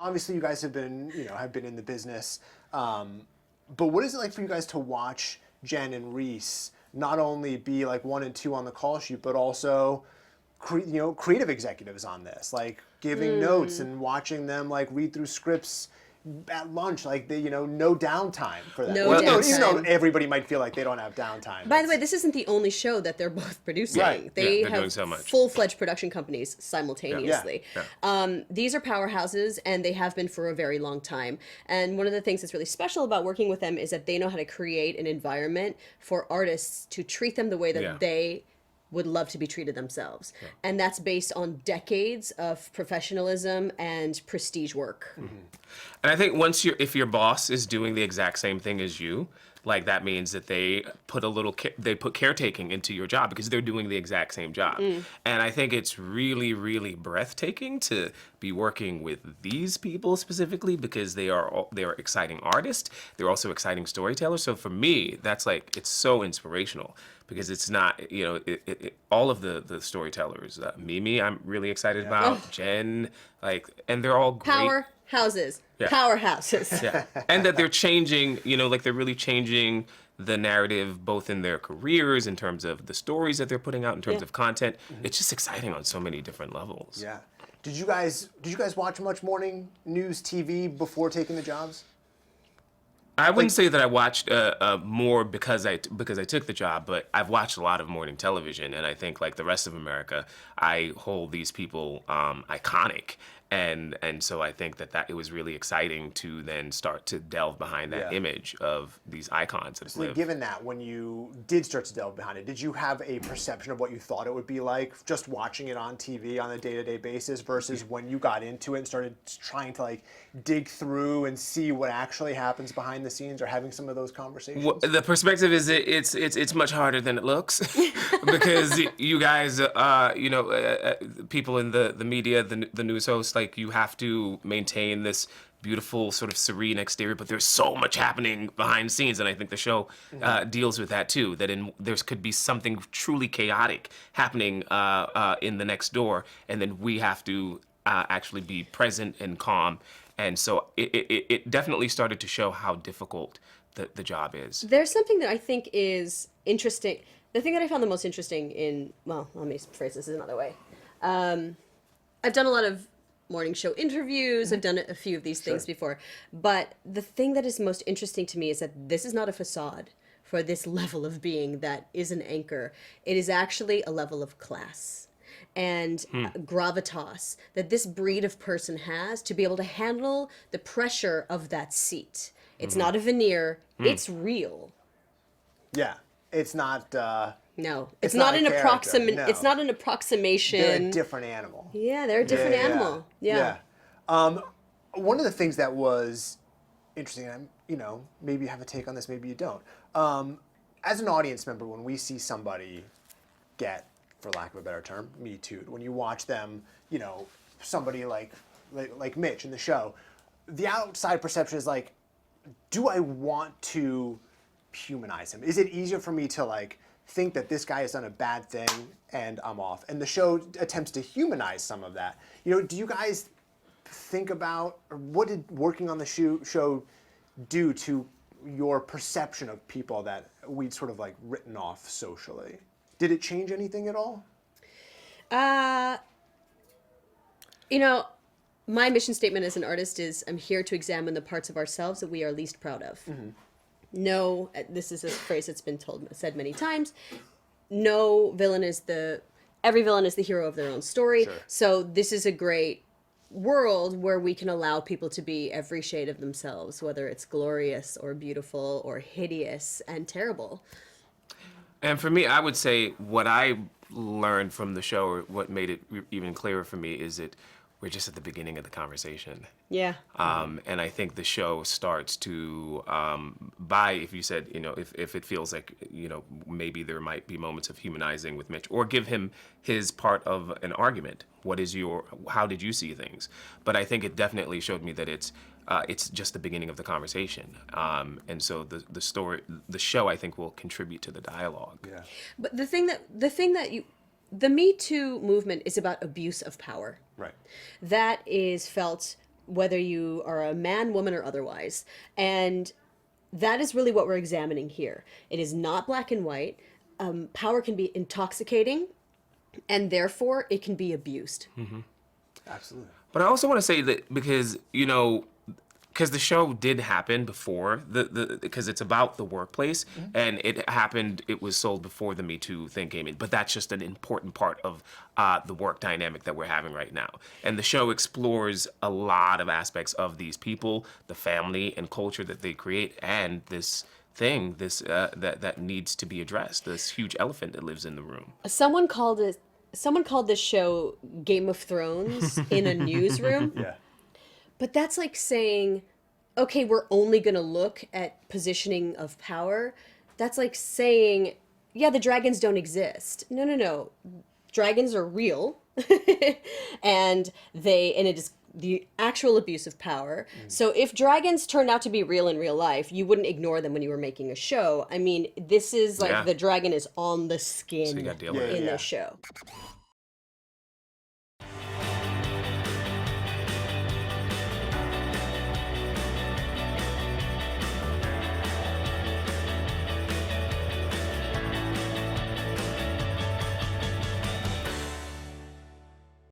obviously you guys have been in the business, but what is it like for you guys to watch Jen and Reese not only be like 1 and 2 on the call sheet, but also creative executives on this, like giving notes and watching them like read through scripts at lunch, like no downtime for them. No downtime. Even though everybody might feel like they don't have downtime. By the way, this isn't the only show that they're both producing. Right. They they're have doing so much. full-fledged production companies simultaneously. Yeah. These are powerhouses, and they have been for a very long time. And one of the things that's really special about working with them is that they know how to create an environment for artists to treat them the way that they would love to be treated themselves. Yeah. And that's based on decades of professionalism and prestige work. Mm-hmm. And I think if your boss is doing the exact same thing as you, like that means that they put caretaking into your job because they're doing the exact same job. And I think it's really, really breathtaking to be working with these people specifically because they are exciting artists. They're also exciting storytellers. So for me, that's like, it's so inspirational because it's not, all of the storytellers, Mimi, I'm really excited about, Jen, and they're all great. Powerhouses. Yeah. Powerhouses. Yeah. And that they're changing, they're really changing the narrative both in their careers, in terms of the stories that they're putting out, in terms of content. It's just exciting on so many different levels. Yeah. Did you guys watch much morning news TV before taking the jobs? I wouldn't say that I watched more because I took the job, but I've watched a lot of morning television, and I think like the rest of America, I hold these people iconic. And so I think that it was really exciting to then start to delve behind that image of these icons that have lived. Given that, when you did start to delve behind it, did you have a perception of what you thought it would be like just watching it on TV on a day-to-day basis versus when you got into it and started trying to like dig through and see what actually happens behind the scenes or having some of those conversations? Well, the perspective is it's much harder than it looks because you guys, people in the media, the news hosts, like you have to maintain this beautiful sort of serene exterior, but there's so much happening behind the scenes, and I think the show deals with that too. That there could be something truly chaotic happening in the next door, and then we have to actually be present and calm. And so it definitely started to show how difficult the job is. There's something that I think is interesting. The thing that I found the most interesting let me phrase this another way. I've done a lot of morning show interviews. I've done a few of these things before. But the thing that is most interesting to me is that this is not a facade for this level of being that is an anchor. It is actually a level of class and gravitas that this breed of person has to be able to handle the pressure of that seat. It's not a veneer. It's real. Yeah. It's not... No, it's not an approximation. No. It's not an approximation. They're a different animal. Yeah, they're a different animal. Yeah. One of the things that was interesting, maybe you have a take on this, maybe you don't. As an audience member, when we see somebody get, for lack of a better term, Me Too'd, when you watch them, somebody like Mitch in the show, the outside perception is like, do I want to humanize him? Is it easier for me to like think that this guy has done a bad thing and I'm off? And the show attempts to humanize some of that. Do you guys think about, or what did working on the show do to your perception of people that we'd sort of like written off socially? Did it change anything at all? My mission statement as an artist is I'm here to examine the parts of ourselves that we are least proud of. No, this is a phrase that's been said many times. Every villain is the hero of their own story. Sure. So this is a great world where we can allow people to be every shade of themselves, whether it's glorious or beautiful or hideous and terrible. And for me, I would say what I learned from the show, or what made it even clearer for me, is that we're just at the beginning of the conversation. Yeah. And I think the show starts to, if you said, if it feels like, maybe there might be moments of humanizing with Mitch, or give him his part of an argument. How did you see things? But I think it definitely showed me that it's just the beginning of the conversation. And so the show, I think, will contribute to the dialogue. Yeah. But the Me Too movement is about abuse of power. Right. That is felt whether you are a man, woman, or otherwise. And that is really what we're examining here. It is not black and white. Power can be intoxicating, and therefore it can be abused. Absolutely. But I also want to say that because, because the show did happen before because it's about the workplace, and it was sold before the Me Too thing came in. But that's just an important part of the work dynamic that we're having right now. And the show explores a lot of aspects of these people, the family and culture that they create, and this thing, that needs to be addressed, this huge elephant that lives in the room. Someone called this show Game of Thrones in a newsroom. Yeah. But that's like saying, okay, we're only going to look at positioning of power. That's like saying, yeah, the dragons don't exist. No. Dragons are real. and it is the actual abuse of power. So if dragons turned out to be real in real life, you wouldn't ignore them when you were making a show. I mean, this is like the dragon is on the skin So you gotta deal with it. in this show.